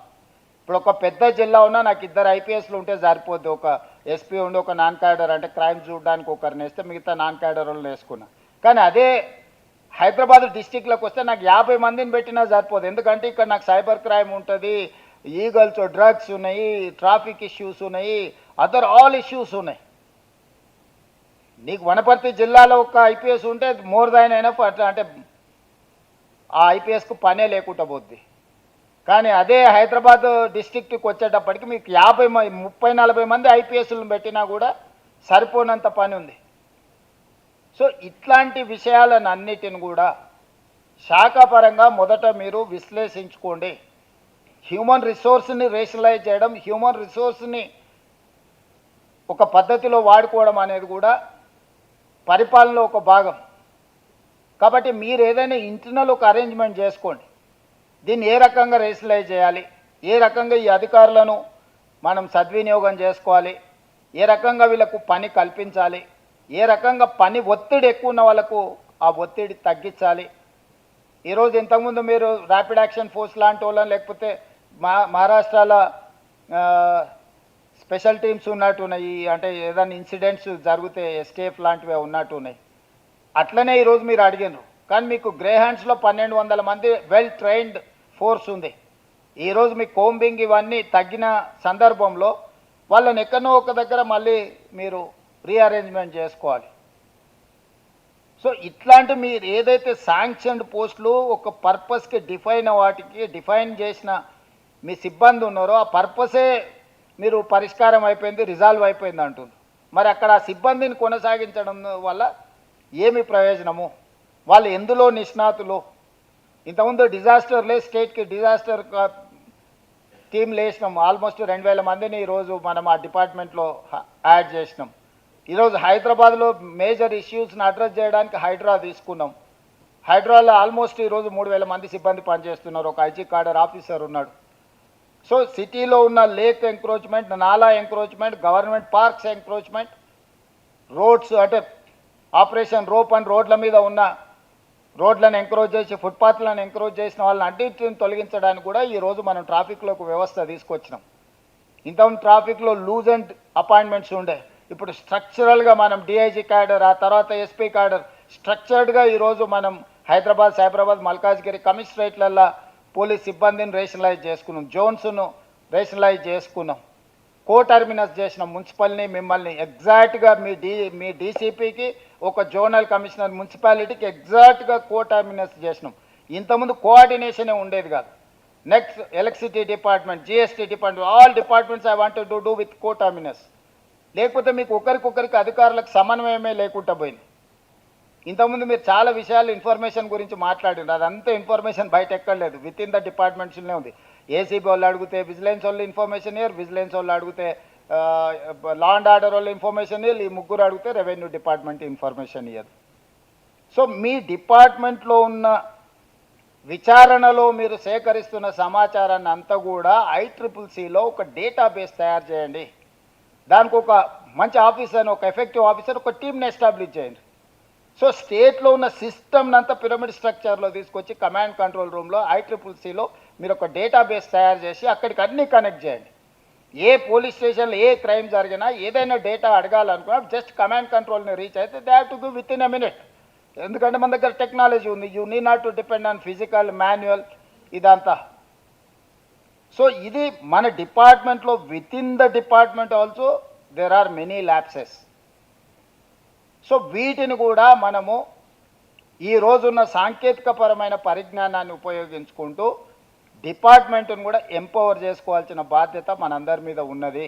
ఇప్పుడు ఒక పెద్ద జిల్లా ఉన్నా నాకు 2 IPSలు ఉంటే సరిపోద్ది. ఒక ఎస్పీ ఉండి ఒక నాన్ క్యాడర్ అంటే క్రైమ్ చూడడానికి ఒకరిని వేస్తే మిగతా నాన్ క్యాడర్ వాళ్ళని వేసుకున్నా. కానీ అదే హైదరాబాద్ డిస్టిక్లోకి వస్తే నాకు 50 మందిని పెట్టినా సరిపోదు. ఎందుకంటే ఇక్కడ నాకు సైబర్ క్రైమ్ ఉంటుంది, ఈగల్స్, డ్రగ్స్ ఉన్నాయి, ట్రాఫిక్ ఇష్యూస్ ఉన్నాయి, అదర్ ఆల్ ఇష్యూస్ ఉన్నాయి. నీకు వనపర్తి జిల్లాలో ఒక IPS ఉంటే మోర్ దాన్ ఎనఫ్. అట్లా అంటే ఆ IPSకు పనే లేకుండా పోద్ది. కానీ అదే హైదరాబాద్ డిస్ట్రిక్ట్కి వచ్చేటప్పటికి మీకు 30-40 మంది IPSలను పెట్టినా కూడా సరిపోనంత పని ఉంది. సో ఇట్లాంటి విషయాలను అన్నిటిని కూడా శాఖాపరంగా మొదట మీరు విశ్లేషించుకోండి. హ్యూమన్ రిసోర్స్ని రేషనలైజ్ చేయడం, హ్యూమన్ రిసోర్స్ని ఒక పద్ధతిలో వాడుకోవడం అనేది కూడా పరిపాలనలో ఒక భాగం. కాబట్టి మీరు ఏదైనా ఇంటర్నల్ ఒక అరేంజ్మెంట్ చేసుకోండి. దీన్ని ఏ రకంగా రేషనలైజ్ చేయాలి, ఏ రకంగా ఈ అధికారులను మనం సద్వినియోగం చేసుకోవాలి, ఏ రకంగా వీళ్ళకు పని కల్పించాలి, ఏ రకంగా పని ఒత్తిడి ఎక్కువ ఉన్న వాళ్ళకు ఆ ఒత్తిడి తగ్గించాలి. ఈరోజు ఇంతకుముందు మీరు ర్యాపిడ్ యాక్షన్ ఫోర్స్ లాంటి వాళ్ళని, లేకపోతే మహారాష్ట్రలో స్పెషల్ టీమ్స్ ఉన్నట్టున్నాయి, అంటే ఏదైనా ఇన్సిడెంట్స్ జరిగితే ఎస్టీఎఫ్ లాంటివి ఉన్నట్టున్నాయి. అట్లనే ఈరోజు మీరు అడిగినారు. కానీ మీకు గ్రే హ్యాండ్స్లో 1200 మంది వెల్ ట్రైన్డ్ ఫోర్స్ ఉంది. ఈరోజు మీ కోంబింగ్ ఇవన్నీ తగ్గిన సందర్భంలో వాళ్ళని ఎక్కడో ఒక దగ్గర మళ్ళీ మీరు రీఅరేంజ్మెంట్ చేసుకోవాలి. సో ఇట్లాంటి మీరు ఏదైతే శాంక్షన్డ్ పోస్టులు ఒక పర్పస్కి వాటికి డిఫైన్ చేసిన మీ సిబ్బంది ఉన్నారో ఆ పర్పసే మీరు పరిష్కారం అయిపోయింది, రిజాల్వ్ అయిపోయింది అంటుంది. మరి అక్కడ ఆ సిబ్బందిని కొనసాగించడం వల్ల ఏమి ప్రయోజనము, వాళ్ళు ఎందులో నిష్ణాతులు. ఇంతకుముందు డిజాస్టర్లే స్టేట్కి డిజాస్టర్ టీంలు వేసినాం, ఆల్మోస్ట్ 2000 మందిని ఈరోజు మనం ఆ డిపార్ట్మెంట్లో యాడ్ చేసినాం. ఈరోజు హైదరాబాద్లో మేజర్ ఇష్యూస్ని అడ్రస్ చేయడానికి హైడ్రా తీసుకున్నాం. హైడ్రాలో ఆల్మోస్ట్ ఈరోజు 3000 మంది సిబ్బంది పనిచేస్తున్నారు, ఒక ఐజీ కార్డర్ ఆఫీసర్ ఉన్నాడు. సో సిటీలో ఉన్న లేక్ ఎంక్రోచ్మెంట్, నాలా encroachment, government parks encroachment, roads అంటే ఆపరేషన్ రోప్ అండ్ రోడ్ల మీద ఉన్న రోడ్లను ఎంకరేజ్ చేసి ఫుట్పాత్లను ఎంకరేజ్ చేసిన వాళ్ళని అన్నింటిని తొలగించడానికి కూడా ఈరోజు మనం ట్రాఫిక్లో ఒక వ్యవస్థ తీసుకొచ్చినాం. ఇంతకుముందు ట్రాఫిక్లో లూజ్ అండ్ అపాయింట్మెంట్స్ ఉండే, ఇప్పుడు స్ట్రక్చరల్గా మనం డిఐజీ క్యాడర్, ఆ తర్వాత ఎస్పీ క్యాడర్ స్ట్రక్చర్డ్గా ఈరోజు మనం హైదరాబాద్, సైబరాబాద్, మల్కాజ్గిరి కమిషనరేట్లల్లో పోలీస్ సిబ్బందిని రేషనలైజ్ చేసుకున్నాం, జోన్స్ను రేషనలైజ్ చేసుకున్నాం, కో టర్మినస్ చేసినాం. మున్సిపల్ని మిమ్మల్ని ఎగ్జాక్ట్గా మీ డీసీపీకి ఒక జోనల్ కమిషనర్, మున్సిపాలిటీకి ఎగ్జాక్ట్గా కో టర్మినస్ చేసినాం. ఇంతకుముందు కోఆర్డినేషనే ఉండేది కాదు. Next electricity department, GST department, all departments I want to do with కోటామినస్. లేకపోతే మీకు ఒకరికొకరికి అధికారులకు సమన్వయమే లేకుండా పోయింది. ఇంతకుముందు మీరు చాలా విషయాలు ఇన్ఫర్మేషన్ గురించి మాట్లాడినారు, అదంతా ఇన్ఫర్మేషన్ బయట ఎక్కడలేదు, విత్ ఇన్ ద డిపార్ట్మెంట్స్లోనే ఉంది. ఏసీబీ వాళ్ళు అడిగితే విజిలెన్స్ వాళ్ళు ఇన్ఫర్మేషన్ ఇయర్, విజిలెన్స్ వాళ్ళు అడిగితే లా అండ్ ఆర్డర్ వాళ్ళు ఇన్ఫర్మేషన్ ఇయర్, ఈ ముగ్గురు అడిగితే రెవెన్యూ డిపార్ట్మెంట్ ఇన్ఫర్మేషన్ ఇయర్. సో మీ డిపార్ట్మెంట్లో ఉన్న విచారణలో మీరు సేకరిస్తున్న సమాచారాన్ని అంతా కూడా ICCCలో ఒక డేటాబేస్ తయారు చేయండి. దానికి ఒక మంచి ఆఫీసర్, ఒక ఎఫెక్టివ్ ఆఫీసర్, ఒక టీమ్ని ఎస్టాబ్లిష్ చేయండి. సో స్టేట్లో ఉన్న సిస్టమ్ని అంతా పిరమిడ్ స్ట్రక్చర్లో తీసుకొచ్చి కమాండ్ కంట్రోల్ రూమ్లో ICCCలో మీరు ఒక డేటాబేస్ తయారు చేసి అక్కడికి అన్నీ కనెక్ట్ చేయండి. ఏ పోలీస్ స్టేషన్లో ఏ క్రైమ్ జరిగినా ఏదైనా డేటా అడగాలనుకున్నా జస్ట్ కమాండ్ కంట్రోల్ని రీచ్ అయితే they have to give within a minute. ఎందుకంటే మన దగ్గర టెక్నాలజీ ఉంది. You need not to depend on physical manual ఇదంతా. సో ఇది మన డిపార్ట్మెంట్లో within the department also there are many lapses. So వీటిని కూడా మనము ఈ రోజున్న సాంకేతికపరమైన పరిజ్ఞానాన్ని ఉపయోగించుకుంటూ డిపార్ట్మెంట్ను కూడా ఎంపవర్ చేసుకోవాల్సిన బాధ్యత మనందరి మీద ఉన్నది.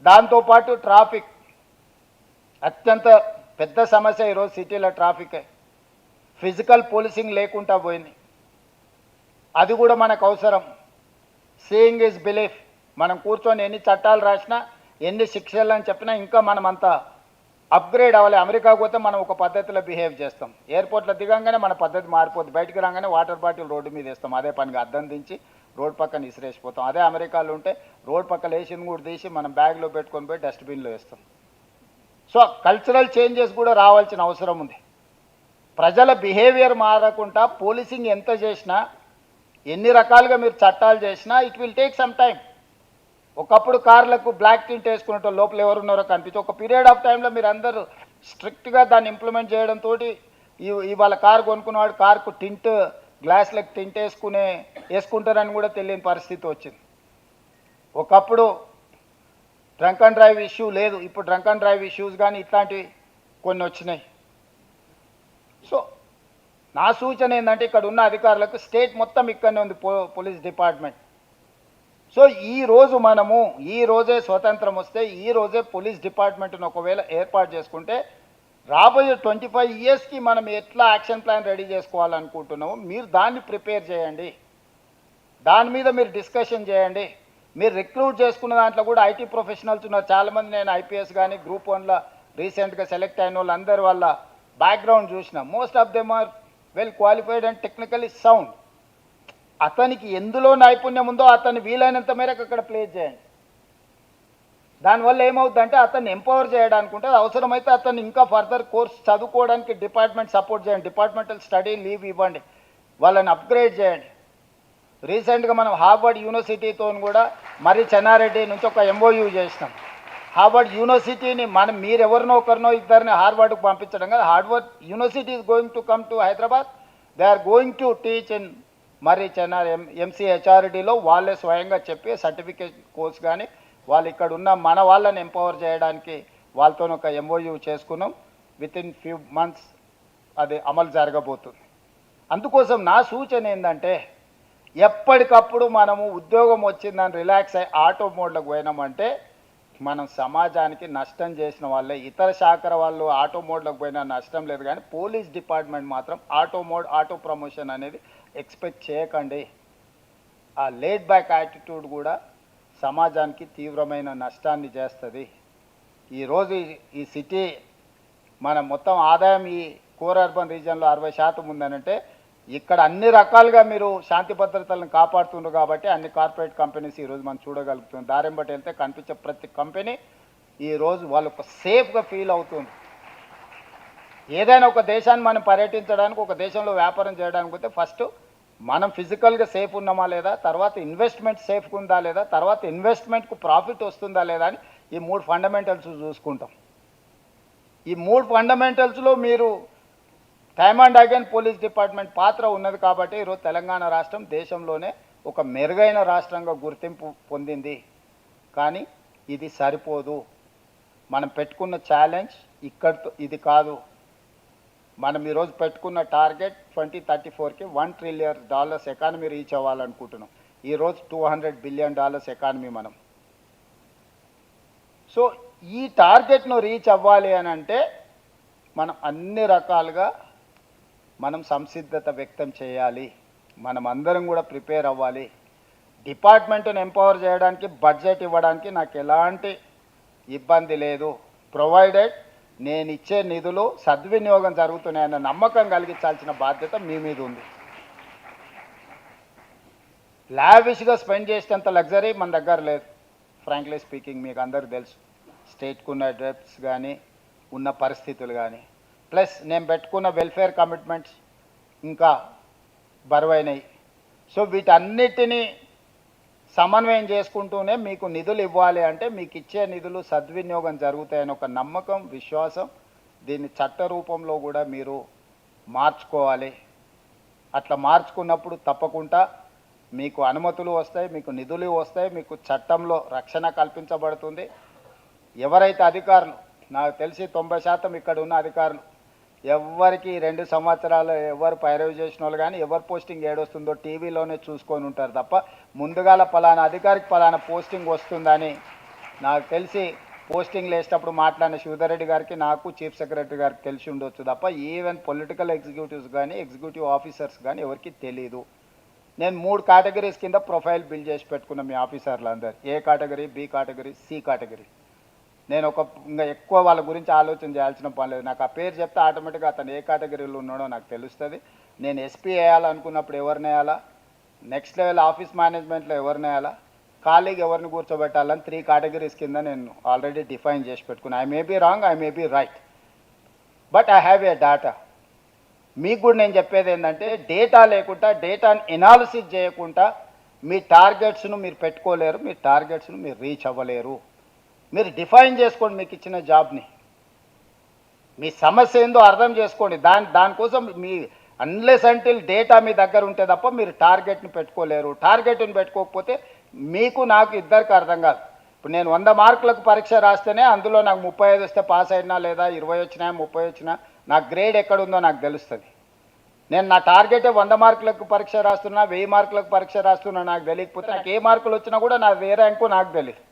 దాంతోపాటు ట్రాఫిక్ అత్యంత పెద్ద సమస్య ఈరోజు సిటీలో ట్రాఫికే. ఫిజికల్ పోలీసింగ్ లేకుండా పోయింది, అది కూడా మనకు అవసరం. Seeing is belief. మనం కూర్చొని ఎన్ని చట్టాలు రాసినా ఎన్ని శిక్షలు అని చెప్పినా ఇంకా మనం అంతా అప్గ్రేడ్ అవ్వాలి. అమెరికా పోతే మనం ఒక పద్ధతిలో బిహేవ్ చేస్తాం, ఎయిర్పోర్ట్లో దిగంగానే మన పద్ధతి మారిపోతుంది, బయటికి రాగానే వాటర్ బాటిల్ రోడ్డు మీద వేస్తాం, అదే పనిగా అద్దం దించి రోడ్ పక్కన ఇసిరేసిపోతాం. అదే అమెరికాలో ఉంటే రోడ్ పక్కన వేసింది కూడా తీసి మనం బ్యాగ్లో పెట్టుకొని పోయి డస్ట్బిన్లో వేస్తాం. సో కల్చరల్ చేంజెస్ కూడా రావాల్సిన అవసరం ఉంది. ప్రజల బిహేవియర్ మారకుండా పోలీసింగ్ ఎంత చేసినా, ఎన్ని రకాలుగా మీరు చట్టాలు చేసినా it will take some time. ఒకప్పుడు కార్లకు బ్లాక్ టింట్ వేసుకున్నట్టు లోపల ఎవరున్నారో కనిపించి ఒక పీరియడ్ ఆఫ్ టైంలో మీరు అందరూ స్ట్రిక్ట్గా దాన్ని ఇంప్లిమెంట్ చేయడంతో ఇవాళ కారు కొనుక్కున్నవాడు కార్కు టింట్, గ్లాస్లకు టింట్ వేసుకుంటారని కూడా తెలియని పరిస్థితి వచ్చింది. ఒకప్పుడు డ్రంక్ అండ్ డ్రైవ్ ఇష్యూ లేదు, ఇప్పుడు డ్రంక్ అండ్ డ్రైవ్ ఇష్యూస్ కానీ ఇట్లాంటివి కొన్ని వచ్చినాయి. సో నా సూచన ఏంటంటే ఇక్కడ ఉన్న అధికారులకు, స్టేట్ మొత్తం ఇక్కడనే ఉంది పోలీస్ డిపార్ట్మెంట్. సో ఈ రోజే స్వతంత్రం వస్తే ఈ రోజే పోలీస్ డిపార్ట్మెంట్ను ఒకవేళ ఏర్పాటు చేసుకుంటే రాబోయే 25 ఇయర్స్కి మనం ఎట్లా యాక్షన్ ప్లాన్ రెడీ చేసుకోవాలనుకుంటున్నామో మీరు దాన్ని ప్రిపేర్ చేయండి, దాని మీద మీరు డిస్కషన్ చేయండి. మీరు రిక్రూట్ చేసుకున్న దాంట్లో కూడా ఐటీ ప్రొఫెషనల్స్ ఉన్నారు చాలామంది. నేను IPS కానీ గ్రూప్ 1లో రీసెంట్గా సెలెక్ట్ అయిన వాళ్ళందరి వాళ్ళ బ్యాక్గ్రౌండ్ చూసిన. Most of them are well qualified and technically sound. అతనికి ఎందులో నైపుణ్యం ఉందో అతన్ని వీలైనంత మేరకు అక్కడ ప్లేస్ చేయండి. దానివల్ల ఏమవుతుందంటే అతన్ని ఎంపవర్ చేయడానికి ఉంటుంది. అవసరమైతే అతన్ని ఇంకా ఫర్దర్ కోర్స్ చదువుకోవడానికి డిపార్ట్మెంట్ సపోర్ట్ చేయండి, డిపార్ట్మెంటల్ స్టడీ లీవ్ ఇవ్వండి, వాళ్ళని అప్గ్రేడ్ చేయండి. రీసెంట్గా మనం హార్వర్డ్ యూనివర్సిటీతో కూడా మరి చెన్నారెడ్డి నుంచి ఒక MOU చేసినాం. హార్వర్డ్ యూనివర్సిటీని మీరు ఎవరినో ఒకరినో ఇద్దరిని హార్వర్డ్కి పంపించడం కదా, Harvard university is going to come to Hyderabad. They are going to teach in మరి చెన్నార్ MCHRDలో వాళ్ళే స్వయంగా చెప్పి సర్టిఫికేట్ కోర్స్ కానీ వాళ్ళు ఇక్కడ ఉన్న మన వాళ్ళని ఎంపవర్ చేయడానికి వాళ్ళతో ఒక MOU చేసుకున్నాం. విత్ ఇన్ ఫ్యూ మంత్స్ అది అమలు జరగబోతుంది. అందుకోసం నా సూచన ఏంటంటే ఎప్పటికప్పుడు మనము ఉద్యోగం వచ్చిందని రిలాక్స్ అయ్యి ఆటో మోడ్లోకి పోయినామంటే మనం సమాజానికి నష్టం చేసిన వాళ్ళే. ఇతర శాఖల వాళ్ళు ఆటో మోడ్లోకి పోయినా నష్టం లేదు, కానీ పోలీస్ డిపార్ట్మెంట్ మాత్రం ఆటో ప్రమోషన్ అనేది ఎక్స్పెక్ట్ చేయకండి. ఆ లేట్ బ్యాక్ యాటిట్యూడ్ కూడా సమాజానికి తీవ్రమైన నష్టాన్ని చేస్తుంది. ఈరోజు ఈ సిటీ మన మొత్తం ఆదాయం ఈ కోర్ అర్బన్ రీజియన్లో 60% ఉందనంటే ఇక్కడ అన్ని రకాలుగా మీరు శాంతి భద్రతలను కాపాడుతున్నారు కాబట్టి అన్ని కార్పొరేట్ కంపెనీస్ ఈరోజు మనం చూడగలుగుతున్నాం. దారిని బట్టి వెళ్తే కనిపించే ప్రతి కంపెనీ ఈరోజు వాళ్ళకు సేఫ్గా ఫీల్ అవుతుంది. ఏదైనా ఒక దేశాన్ని మనం పర్యటించడానికి, ఒక దేశంలో వ్యాపారం చేయడానికి పోతే ఫస్ట్ మనం ఫిజికల్గా సేఫ్ ఉన్నామా లేదా, తర్వాత ఇన్వెస్ట్మెంట్ సేఫ్గా ఉందా లేదా, తర్వాత ఇన్వెస్ట్మెంట్కు ప్రాఫిట్ వస్తుందా లేదా అని ఈ 3 ఫండమెంటల్స్ చూసుకుంటాం. ఈ 3 ఫండమెంటల్స్లో మీరు time and again police department పాత్ర ఉన్నది కాబట్టి ఈరోజు తెలంగాణ రాష్ట్రం దేశంలోనే ఒక మెరుగైన రాష్ట్రంగా గుర్తింపు పొందింది. కానీ ఇది సరిపోదు. మనం పెట్టుకున్న ఛాలెంజ్ ఇక్కడితో ఇది కాదు. మనం ఈరోజు పెట్టుకున్న టార్గెట్ 2034కి $1 ట్రిలియన్ ఎకానమీ రీచ్ అవ్వాలనుకుంటున్నాం. ఈరోజు $200 బిలియన్ ఎకానమీ మనం. సో ఈ టార్గెట్ను రీచ్ అవ్వాలి అని అంటే మనం అన్ని రకాలుగా మనం సంసిద్ధత వ్యక్తం చేయాలి. మనం అందరం కూడా ప్రిపేర్ అవ్వాలి. డిపార్ట్మెంట్ను ఎంపవర్ చేయడానికి బడ్జెట్ ఇవ్వడానికి నాకు ఎలాంటి ఇబ్బంది లేదు, ప్రొవైడెడ్ నేను ఇచ్చే నిధులు సద్వినియోగం జరుగుతున్నాయన్న నమ్మకం కలిగించాల్సిన బాధ్యత మీ మీద ఉంది. లావిష్గా స్పెండ్ చేసేంత లగ్జరీ మన దగ్గర లేదు. ఫ్రాంక్లీ స్పీకింగ్ మీకు అందరికీ తెలుసు, స్టేట్కు ఉన్న డెప్ట్స్ కానీ ఉన్న పరిస్థితులు కానీ, ప్లస్ నేను పెట్టుకున్న వెల్ఫేర్ కమిట్మెంట్స్ ఇంకా బరువైనవి. సో వీటన్నిటినీ సమన్వయం చేసుకుంటూనే మీకు నిధులు ఇవ్వాలి అంటే మీకు ఇచ్చే నిధులు సద్వినియోగం జరుగుతాయని ఒక నమ్మకం, విశ్వాసం, దీన్ని చట్ట రూపంలో కూడా మీరు మార్చుకోవాలి. అట్లా మార్చుకున్నప్పుడు తప్పకుండా మీకు అనుమతులు వస్తాయి, మీకు నిధులు వస్తాయి, మీకు చట్టంలో రక్షణ కల్పించబడుతుంది. ఎవరైతే అధికారులు, నాకు తెలిసి 90% ఇక్కడ ఉన్న అధికారులు ఎవరికి 2 సంవత్సరాలు ఎవరు పైరవి చేసిన వాళ్ళు కానీ ఎవరు పోస్టింగ్ ఏడొస్తుందో టీవీలోనే చూసుకొని ఉంటారు తప్ప ముందుగాల పలానా అధికారికి పలానా పోస్టింగ్ వస్తుందని నాకు తెలిసి పోస్టింగ్ వేసేటప్పుడు మాట్లాడిన శివధర్ రెడ్డి గారికి, నాకు, చీఫ్ సెక్రటరీ గారికి తెలిసి ఉండొచ్చు తప్ప ఈవెన్ పొలిటికల్ ఎగ్జిక్యూటివ్స్ కానీ ఎగ్జిక్యూటివ్ ఆఫీసర్స్ కానీ ఎవరికి తెలియదు. నేను 3 కేటగిరీస్ కింద ప్రొఫైల్ బిల్డ్ చేసి పెట్టుకున్న మీ ఆఫీసర్లు అందరు, A category, B category, C category. నేను ఇంకా ఎక్కువ వాళ్ళ గురించి ఆలోచన చేయాల్సిన పని లేదు. నాకు ఆ పేరు చెప్తే ఆటోమేటిక్గా అతను ఏ కేటగిరీలో ఉన్నాడో నాకు తెలుస్తుంది. నేను ఎస్పీ వేయాలనుకున్నప్పుడు ఎవరిని వేయాలా, నెక్స్ట్ లెవెల్ ఆఫీస్ మేనేజ్మెంట్లో ఎవరిని వేయాలా, ఖాళీగా ఎవరిని కూర్చోబెట్టాలని 3 కేటగిరీస్ కింద నేను ఆల్రెడీ డిఫైన్ చేసి పెట్టుకున్నాను. I may be wrong, I may be right, but I have a data. మీకు కూడా నేను చెప్పేది ఏంటంటే డేటా లేకుండా, డేటాని ఎనాలిసిస్ చేయకుండా మీ టార్గెట్స్ను మీరు పెట్టుకోలేరు, మీ టార్గెట్స్ను మీరు రీచ్ అవ్వలేరు. మీరు డిఫైన్ చేసుకోండి మీకు ఇచ్చిన జాబ్ని, మీ సమస్య ఏందో అర్థం చేసుకోండి. దానికోసం మీ అన్లెస్ అంటిల్ డేటా మీ దగ్గర ఉంటే తప్ప మీరు టార్గెట్ని పెట్టుకోలేరు. టార్గెట్ని పెట్టుకోకపోతే మీకు నాకు ఇద్దరికి అర్థం కాదు. ఇప్పుడు నేను 100 మార్కులకు పరీక్ష రాస్తేనే అందులో నాకు 35 వస్తే పాస్ అయినా, లేదా 20 వచ్చినా 30 వచ్చినా నా గ్రేడ్ ఎక్కడుందో నాకు తెలుస్తుంది. నేను నా టార్గెటే 100 మార్కులకు పరీక్ష రాస్తున్నా, 1000 మార్కులకు పరీక్ష రాస్తున్నా నాకు తెలియకపోతే నాకు ఏ మార్కులు వచ్చినా కూడా నా ఏ ర్యాంకు నాకు తెలియదు.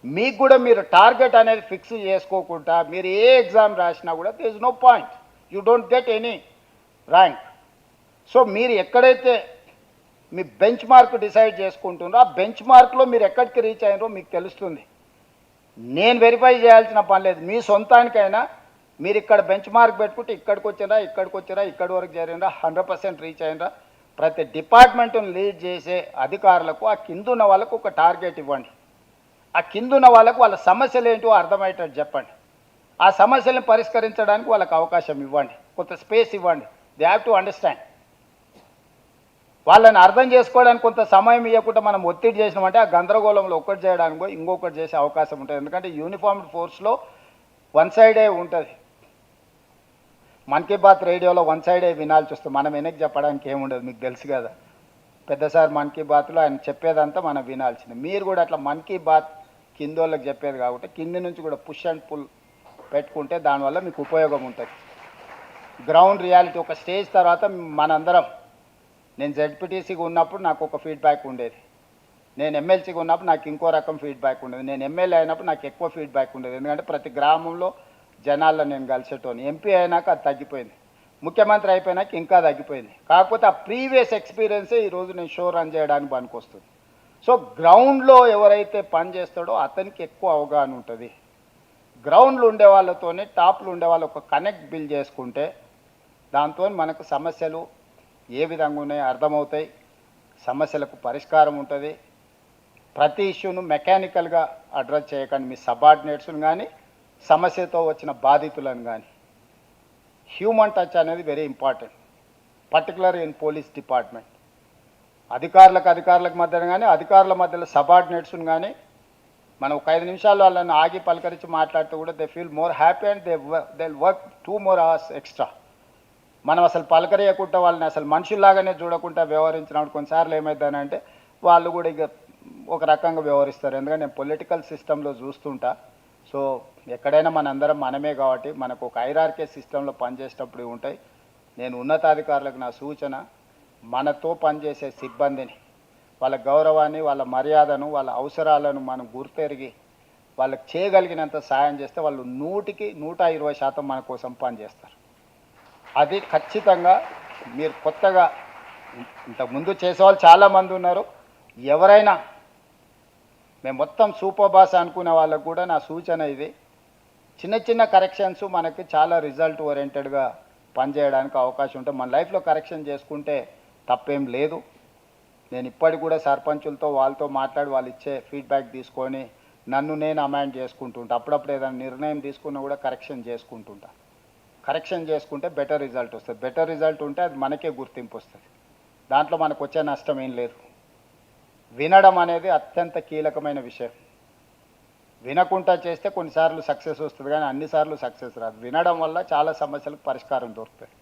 మీకు కూడా మీరు టార్గెట్ అనేది ఫిక్స్ చేసుకోకుండా మీరు ఏ ఎగ్జామ్ రాసినా కూడా there is no point, you don't get any rank. So మీరు ఎక్కడైతే మీ బెంచ్ మార్క్ డిసైడ్ చేసుకుంటున్నారో ఆ బెంచ్ మార్క్లో మీరు ఎక్కడికి రీచ్ అయినారో మీకు తెలుస్తుంది. నేను వెరిఫై చేయాల్సిన పని లేదు. మీ సొంతానికైనా మీరు ఇక్కడ బెంచ్ మార్క్ పెట్టుకుంటే ఇక్కడికి వచ్చినా, ఇక్కడి వరకు జరిగినరా, 100% రీచ్ అయినరా. ప్రతి డిపార్ట్మెంట్ను లీడ్ చేసే అధికారులకు ఆ కిందున్న వాళ్ళకు ఒక టార్గెట్ ఇవ్వండి. ఆ కిందున్న వాళ్ళకు వాళ్ళ సమస్యలు ఏంటో అర్థమయ్యేటట్టు చెప్పండి. ఆ సమస్యలను పరిష్కరించడానికి వాళ్ళకి అవకాశం ఇవ్వండి, కొంత స్పేస్ ఇవ్వండి. They have to understand. వాళ్ళని అర్థం చేసుకోవడానికి కొంత సమయం ఇవ్వకుండా మనం ఒత్తిడి చేసినామంటే ఆ గందరగోళంలో ఒకటి చేయడానికి ఇంకొకటి చేసే అవకాశం ఉంటుంది. ఎందుకంటే యూనిఫామ్డ్ ఫోర్స్లో వన్ సైడే ఉంటుంది. మన్ కీ బాత్ రేడియోలో వన్ సైడే వినాల్సి వస్తుంది, మనం వెనక్కి చెప్పడానికి ఏముండదు, మీకు తెలుసు కదా. పెద్దసారి మన్ కీ బాత్లో ఆయన చెప్పేదంతా మనం వినాల్సింది. మీరు కూడా అట్లా మన్ కీ బాత్ కిందోళ్ళకి చెప్పేది కాబట్టి కింది నుంచి కూడా పుష్ అండ్ పుల్ పెట్టుకుంటే దానివల్ల మీకు ఉపయోగం ఉంటుంది. గ్రౌండ్ రియాలిటీ ఒక స్టేజ్ తర్వాత మనందరం, నేను జెడ్పీటీసీగా ఉన్నప్పుడు నాకు ఒక ఫీడ్బ్యాక్ ఉండేది, నేను ఎమ్మెల్సీగా ఉన్నప్పుడు నాకు ఇంకో రకం ఫీడ్బ్యాక్ ఉండేది, నేను ఎమ్మెల్యే అయినప్పుడు నాకు ఎక్కువ ఫీడ్బ్యాక్ ఉండేది. ఎందుకంటే ప్రతి గ్రామంలో జనాల్లో నేను కలిసేటోని. ఎంపీ అయినాక అది తగ్గిపోయింది, ముఖ్యమంత్రి అయిపోయినాక ఇంకా తగ్గిపోయింది. కాకపోతే ఆ ప్రీవియస్ ఎక్స్పీరియన్సే ఈరోజు నేను షో రన్ చేయడానికి పనికొస్తుంది. సో గ్రౌండ్లో ఎవరైతే పని చేస్తాడో అతనికి ఎక్కువ అవగాహన ఉంటుంది. గ్రౌండ్లో ఉండే వాళ్ళతోనే టాప్లో ఉండే వాళ్ళు ఒక కనెక్ట్ బిల్డ్ చేసుకుంటే దాంతో మనకు సమస్యలు ఏ విధంగా ఉన్నాయో అర్థమవుతాయి, సమస్యలకు పరిష్కారం ఉంటుంది. ప్రతి ఇష్యూను మెకానికల్గా అడ్రస్ చేయకండి. మీ సబార్డినేట్స్ను కానీ సమస్యతో వచ్చిన బాధితులను కానీ హ్యూమన్ టచ్ అనేది very important, particular in police department. అధికారులకు మధ్యన కానీ అధికారుల మధ్యలో సబార్డినేట్స్ను కానీ మనం ఒక 5 నిమిషాలు వాళ్ళని ఆగి పలకరించి మాట్లాడితే కూడా they feel more happy and they work 2 more hours extra. మనం అసలు పలకరియకుండా వాళ్ళని అసలు మనుషుల్లాగానే చూడకుండా వ్యవహరించినప్పుడు కొన్నిసార్లు ఏమైందనంటే వాళ్ళు కూడా ఇక ఒక రకంగా వ్యవహరిస్తారు. ఎందుకంటే నేను పొలిటికల్ సిస్టంలో చూస్తుంటా. సో ఎక్కడైనా మనందరం మనమే కాబట్టి మనకు ఒక హైరార్కీ సిస్టంలో పనిచేసేటప్పుడు ఇవి ఉంటాయి. నేను ఉన్నతాధికారులకు నా సూచన, మనతో పనిచేసే సిబ్బందిని, వాళ్ళ గౌరవాన్ని, వాళ్ళ మర్యాదను, వాళ్ళ అవసరాలను మనం గుర్తెరిగి వాళ్ళకి చేయగలిగినంత సాయం చేస్తే వాళ్ళు 100కి 120% మన కోసం పనిచేస్తారు. అది ఖచ్చితంగా మీరు కొత్తగా ఇంతకుముందు చేసేవాళ్ళు చాలామంది ఉన్నారు. ఎవరైనా మేము మొత్తం సూపర్ బాస్ అనుకునే వాళ్ళకు కూడా నా సూచన ఇది. చిన్న చిన్న కరెక్షన్స్ మనకి చాలా రిజల్ట్ ఓరియంటెడ్గా పనిచేయడానికి అవకాశం ఉంటుంది. మన లైఫ్లో కరెక్షన్ చేసుకుంటే తప్పేం లేదు. నేను ఇప్పటికి కూడా సర్పంచులతో వాళ్ళతో మాట్లాడి వాళ్ళు ఇచ్చే ఫీడ్బ్యాక్ తీసుకొని నన్ను నేను అమాండ్ చేసుకుంటుంటా. అప్పుడప్పుడు ఏదైనా నిర్ణయం తీసుకున్నా కూడా కరెక్షన్ చేసుకుంటుంటా. కరెక్షన్ చేసుకుంటే బెటర్ రిజల్ట్ వస్తుంది. బెటర్ రిజల్ట్ ఉంటే అది మనకే గుర్తింపు వస్తుంది. దాంట్లో మనకు వచ్చే నష్టం ఏం లేదు. వినడం అనేది అత్యంత కీలకమైన విషయం. వినకుండా చేస్తే కొన్నిసార్లు సక్సెస్ వస్తుంది, కానీ అన్నిసార్లు సక్సెస్ రాదు. వినడం వల్ల చాలా సమస్యలకు పరిష్కారం దొరుకుతుంది.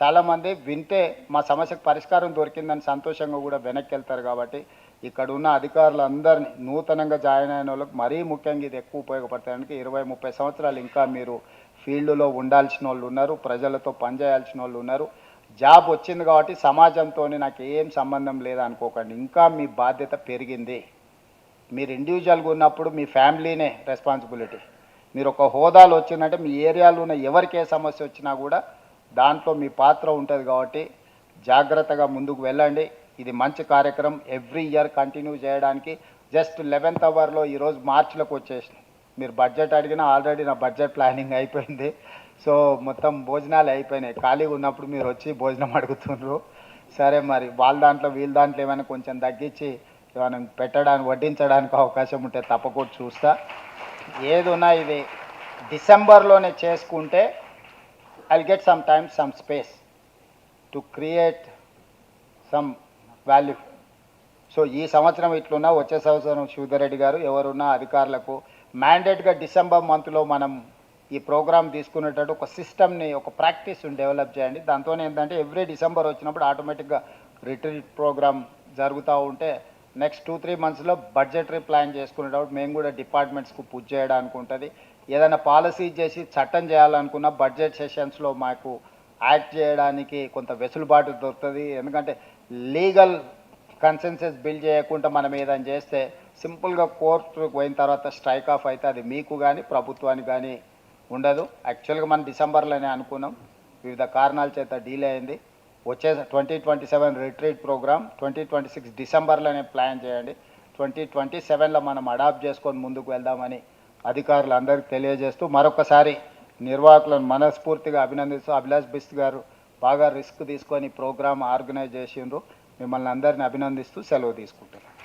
చాలామంది వింటే మా సమస్యకు పరిష్కారం దొరికిందని సంతోషంగా కూడా వెనక్కి వెళ్తారు. కాబట్టి ఇక్కడ ఉన్న అధికారులందరినీ, నూతనంగా జాయిన్ అయిన వాళ్ళకి మరీ ముఖ్యంగా ఇది ఎక్కువ ఉపయోగపడతానికి 20-30 సంవత్సరాలు ఇంకా మీరు ఫీల్డ్లో ఉండాల్సిన వాళ్ళు ఉన్నారు, ప్రజలతో పనిచేయాల్సిన వాళ్ళు ఉన్నారు. జాబ్ వచ్చింది కాబట్టి సమాజంతో నాకు ఏం సంబంధం లేదనుకోకండి. ఇంకా మీ బాధ్యత పెరిగింది. మీరు ఇండివిజువల్గా ఉన్నప్పుడు మీ ఫ్యామిలీనే రెస్పాన్సిబిలిటీ. మీరు ఒక హోదాలో వచ్చిందంటే మీ ఏరియాలో ఉన్న ఎవరికి ఏ సమస్య వచ్చినా కూడా దాంట్లో మీ పాత్ర ఉంటుంది. కాబట్టి జాగ్రత్తగా ముందుకు వెళ్ళండి. ఇది మంచి కార్యక్రమం. ఎవ్రీ ఇయర్ కంటిన్యూ చేయడానికి జస్ట్ 11th అవర్లో ఈరోజు మార్చిలోకి వచ్చేసిన. మీరు బడ్జెట్ అడిగినా ఆల్రెడీ నా బడ్జెట్ ప్లానింగ్ అయిపోయింది. సో మొత్తం భోజనాలు అయిపోయినాయి. ఖాళీగా ఉన్నప్పుడు మీరు వచ్చి భోజనం అడుగుతున్నారు. సరే, మరి వాళ్ళ దాంట్లో వీళ్ళ దాంట్లో ఏమైనా కొంచెం తగ్గించి ఏమైనా పెట్టడానికి, వడ్డించడానికి అవకాశం ఉంటే తప్పకుండా చూస్తా. ఏదున్నా ఇది డిసెంబర్లోనే చేసుకుంటే I'll get some time, some space to create some value. So ఈ సంవత్సరం ఇట్లున్నా వచ్చే సంవత్సరం శివధరెడ్డి గారు ఎవరున్నా అధికారులకు మ్యాండేట్గా డిసెంబర్ మంత్లో మనం ఈ ప్రోగ్రామ్ తీసుకునేటట్టు ఒక సిస్టమ్ని, ఒక ప్రాక్టీస్ని డెవలప్ చేయండి. దాంతో ఏంటంటే ఎవ్రీ డిసెంబర్ వచ్చినప్పుడు ఆటోమేటిక్గా రిట్రీట్ ప్రోగ్రామ్ జరుగుతూ ఉంటే నెక్స్ట్ 2-3 మంత్స్లో బడ్జెటరీ ప్లాన్ చేసుకునేటప్పుడు మేము కూడా డిపార్ట్మెంట్స్కు పుష్ చేయడానికి ఉంటుంది. ఏదైనా పాలసీ చేసి చట్టం చేయాలనుకున్న బడ్జెట్ సెషన్స్లో మాకు యాక్ట్ చేయడానికి కొంత వెసులుబాటు దొరుకుతుంది. ఎందుకంటే లీగల్ కన్సెన్సెస్ బిల్డ్ చేయకుండా మనం ఏదైనా చేస్తే సింపుల్గా కోర్టుకు పోయిన తర్వాత స్ట్రైక్ ఆఫ్ అయితే అది మీకు కానీ ప్రభుత్వానికి కానీ ఉండదు. యాక్చువల్గా మనం డిసెంబర్లోనే అనుకున్నాం, వివిధ కారణాల చేత డీలే అయింది. వచ్చే 2027 రిట్రీట్ ప్రోగ్రామ్ 2026 డిసెంబర్లోనే ప్లాన్ చేయండి. 2027లో మనం అడాప్ట్ చేసుకొని ముందుకు వెళ్దామని అధికారులందరికీ తెలియజేస్తూ మరొకసారి నిర్వాహకులను మనస్ఫూర్తిగా అభినందిస్తూ, అభిలాష్ బిస్ట్ గారు బాగా రిస్క్ తీసుకొని ప్రోగ్రామ్ ఆర్గనైజ్ చేసిండ్రు. మిమ్మల్ని అందరినీ అభినందిస్తూ సెలవు తీసుకుంటున్నాను.